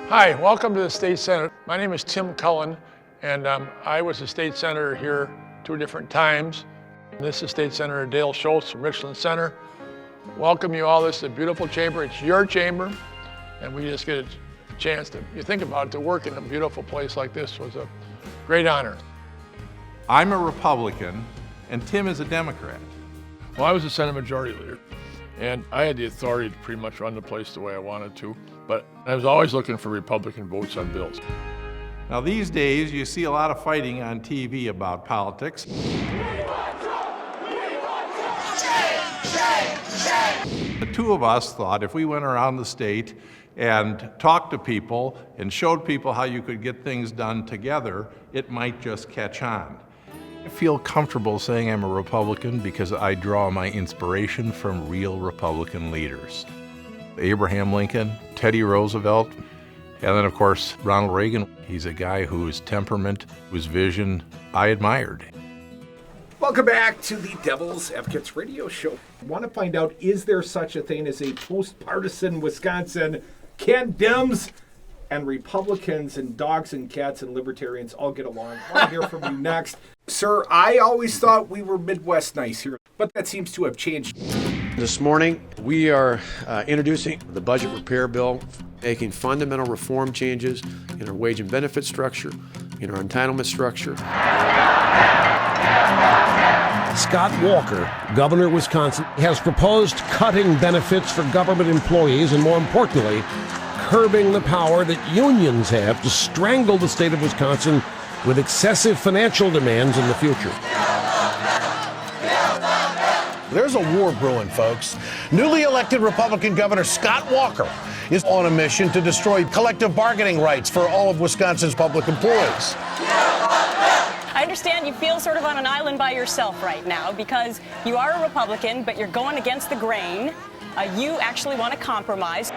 Hi, welcome to the State Senate. My name is Tim Cullen, and I was a state senator here 2 different times. This is State Senator Dale Schultz from Richland Center. Welcome you all. This is a beautiful chamber. It's your chamber, and we just get a chance to, you think about it, to work in a beautiful place like this was a great honor. I'm a Republican, and Tim is a Democrat. Well, I was the Senate Majority Leader, and I had the authority to pretty much run the place the way I wanted to, but I was always looking for Republican votes on bills. Now these days, you see a lot of fighting on TV about politics. The two of us thought if we went around the state and talked to people and showed people how you could get things done together, it might just catch on. I feel comfortable saying I'm a Republican because I draw my inspiration from real Republican leaders. Abraham Lincoln, Teddy Roosevelt, and then of course Ronald Reagan. He's a guy whose temperament, whose vision I admired. Welcome back to the Devil's Advocates Radio Show. I want to find out, is there such a thing as a post-partisan Wisconsin? Can Dems and Republicans and dogs and cats and libertarians all get along? I want to hear from you next. Sir, I always thought we were Midwest nice here, but that seems to have changed. This morning, we are introducing the budget repair bill, making fundamental reform changes in our wage and benefit structure, in our entitlement structure. Scott Walker, governor of Wisconsin, has proposed cutting benefits for government employees and, more importantly, curbing the power that unions have to strangle the state of Wisconsin with excessive financial demands in the future. There's a war brewing, folks. Newly elected Republican Governor Scott Walker is on a mission to destroy collective bargaining rights for all of Wisconsin's public employees. I understand you feel sort of on an island by yourself right now because you are a Republican, but you're going against the grain. You actually want to compromise.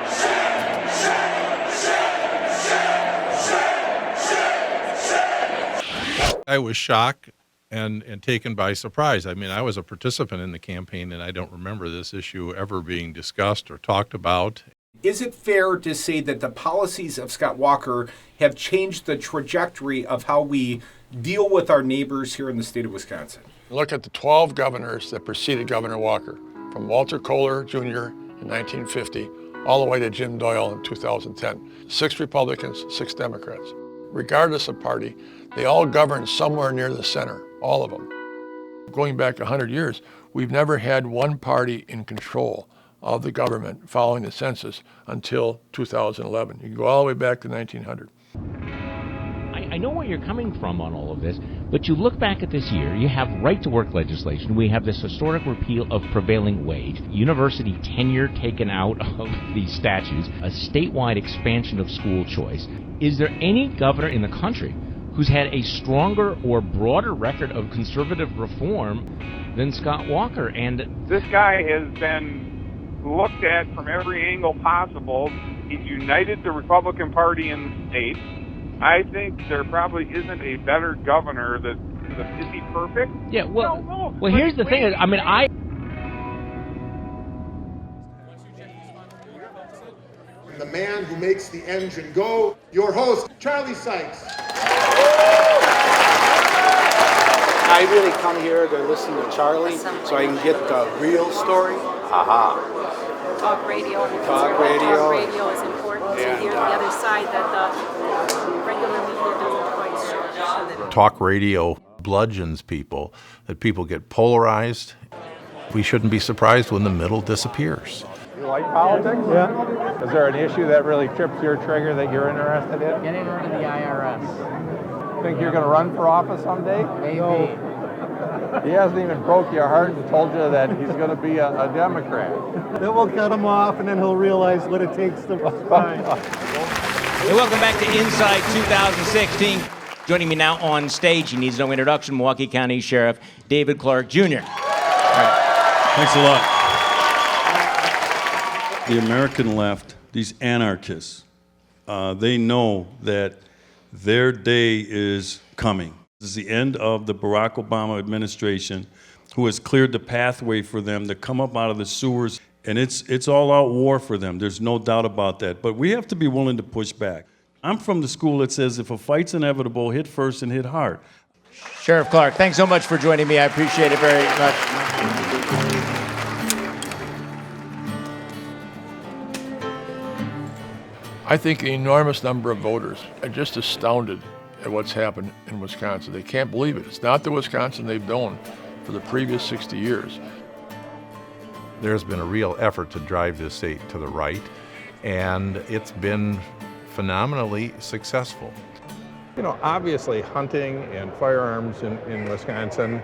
I was shocked and taken by surprise. I mean, I was a participant in the campaign, and I don't remember this issue ever being discussed or talked about. Is it fair to say that the policies of Scott Walker have changed the trajectory of how we deal with our neighbors here in the state of Wisconsin? Look at the 12 governors that preceded Governor Walker, from Walter Kohler Jr. in 1950 all the way to Jim Doyle in 2010. 6 Republicans, 6 Democrats. Regardless of party, they all governed somewhere near the center, all of them. Going back 100 years, we've never had one party in control of the government following the census until 2011. You can go all the way back to 1900. I know where you're coming from on all of this, but you look back at this year, you have right-to-work legislation, we have this historic repeal of prevailing wage, university tenure taken out of these statutes, a statewide expansion of school choice. Is there any governor in the country who's had a stronger or broader record of conservative reform than Scott Walker? And this guy has been looked at from every angle possible. He's united the Republican Party in the state. I think there probably isn't a better governor is he perfect? Yeah, well, no. Well, here's the thing. I mean, The man who makes the engine go, your host, Charlie Sykes. I really come here to listen to Charlie so I can get the real story. Talk radio. Talk radio. Talk radio is important to hear the other side that the regular media doesn't quite show. Talk radio bludgeons people, that people get polarized. We shouldn't be surprised when the middle disappears. You like politics? Yeah. Is there an issue that really trips your trigger that you're interested in? Getting rid of the IRS. Think you're going to run for office someday? Maybe. No. He hasn't even broke your heart and told you that he's going to be a Democrat. Then we'll cut him off, and then he'll realize what it takes to find. Hey, welcome back to Inside 2016. Joining me now on stage, he needs no introduction, Milwaukee County Sheriff David Clark Jr. Thanks a lot. The American left, these anarchists, they know that their day is coming. This is the end of the Barack Obama administration, who has cleared the pathway for them to come up out of the sewers, and it's all-out war for them. There's no doubt about that. But we have to be willing to push back. I'm from the school that says if a fight's inevitable, hit first and hit hard. Sheriff Clark, thanks so much for joining me. I appreciate it very much. I think an enormous number of voters are just astounded at what's happened in Wisconsin. They can't believe it. It's not the Wisconsin they've known for the previous 60 years. There's been a real effort to drive this state to the right, and it's been phenomenally successful. You know, obviously hunting and firearms in Wisconsin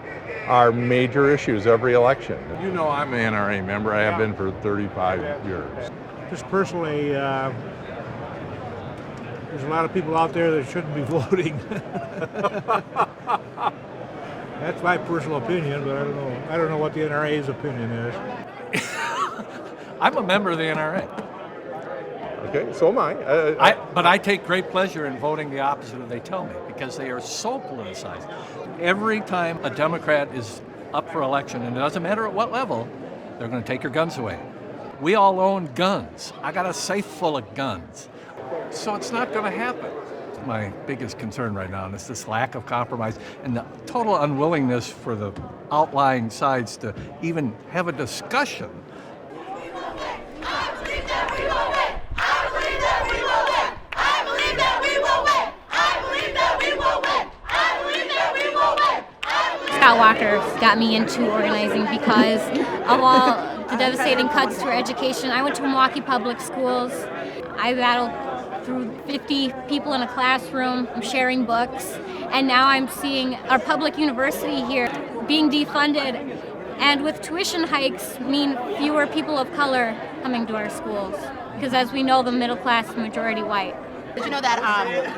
are major issues every election. You know I'm an NRA member. I have been for 35 years. Just personally, there's a lot of people out there that shouldn't be voting. That's my personal opinion, but I don't know what the NRA's opinion is. I'm a member of the NRA. Okay, so am I. But I take great pleasure in voting the opposite of what they tell me because they are so politicized. Every time a Democrat is up for election, and it doesn't matter at what level, they're going to take your guns away. We all own guns. I got a safe full of guns. So it's not going to happen. My biggest concern right now is this lack of compromise and the total unwillingness for the outlying sides to even have a discussion. Scott Walker got me into organizing because of all the devastating cuts to our education. I went to Milwaukee Public Schools. I battled through 50 people in a classroom, sharing books, and now I'm seeing our public university here being defunded, and with tuition hikes mean fewer people of color coming to our schools, because as we know, the middle class is majority white. Did you know that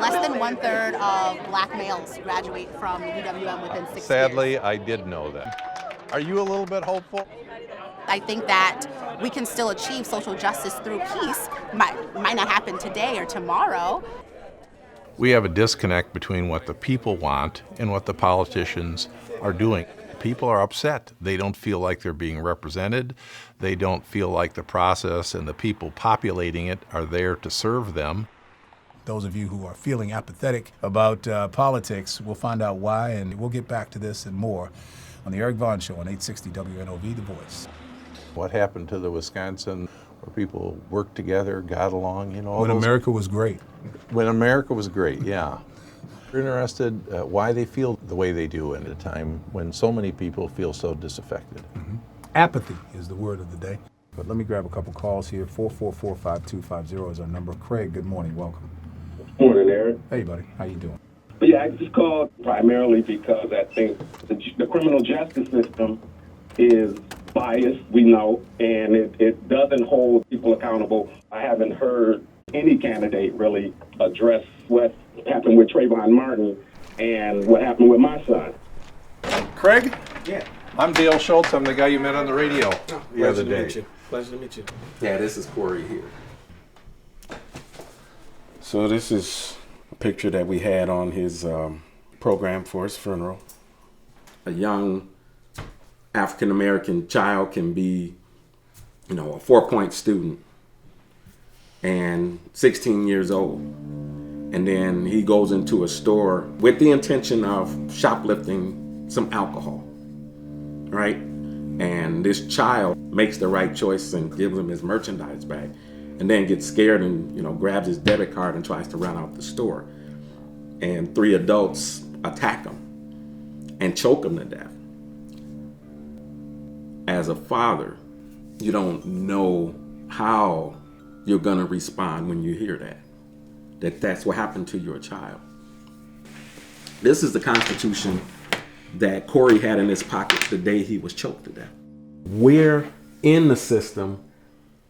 less than 1/3 of black males graduate from UWM within 6 years? Sadly, I did know that. Are you a little bit hopeful? I think that we can still achieve social justice through peace. Might not happen today or tomorrow. We have a disconnect between what the people want and what the politicians are doing. People are upset. They don't feel like they're being represented. They don't feel like the process and the people populating it are there to serve them. Those of you who are feeling apathetic about politics, we'll find out why, and we'll get back to this and more on the Eric Vaughn Show on 860 WNOV, The Voice. What happened to the Wisconsin where people worked together, got along, you know? When America was great. When America was great, yeah. We're interested why they feel the way they do at a time when so many people feel so disaffected. Mm-hmm. Apathy is the word of the day. But let me grab a couple calls here. 444-5250 is our number. Craig, good morning. Welcome. Morning, Eric. Hey, buddy. How you doing? Yeah, I just called primarily because I think the criminal justice system is biased, we know, and it doesn't hold people accountable. I haven't heard any candidate really address what happened with Trayvon Martin and what happened with my son. Craig? Yeah. I'm Dale Schultz. I'm the guy you met on the radio the other day. Pleasure to meet you. Yeah, this is Corey here. So this is a picture that we had on his program for his funeral. A young African-American child can be, a 4-point student and 16 years old. And then he goes into a store with the intention of shoplifting some alcohol, right? And this child makes the right choice and gives him his merchandise back, and then gets scared and grabs his debit card and tries to run out the store. And 3 adults attack him and choke him to death. As a father, you don't know how you're gonna respond when you hear that's what happened to your child. This is the Constitution that Corey had in his pocket the day he was choked to death. Where in the system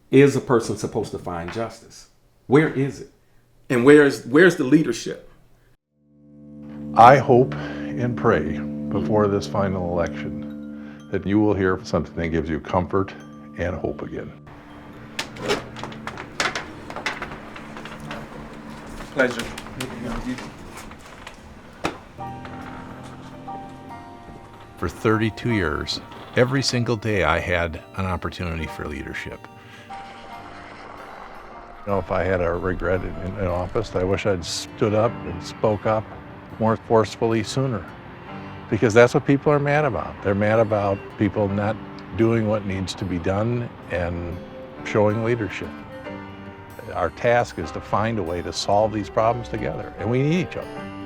is a person supposed to find justice? Where is it? And where's the leadership? I hope and pray before this final election that you will hear something that gives you comfort and hope again. Pleasure. For 32 years, every single day I had an opportunity for leadership. If I had a regret in office, I wish I'd stood up and spoke up more forcefully sooner. Because that's what people are mad about. They're mad about people not doing what needs to be done and showing leadership. Our task is to find a way to solve these problems together, and we need each other.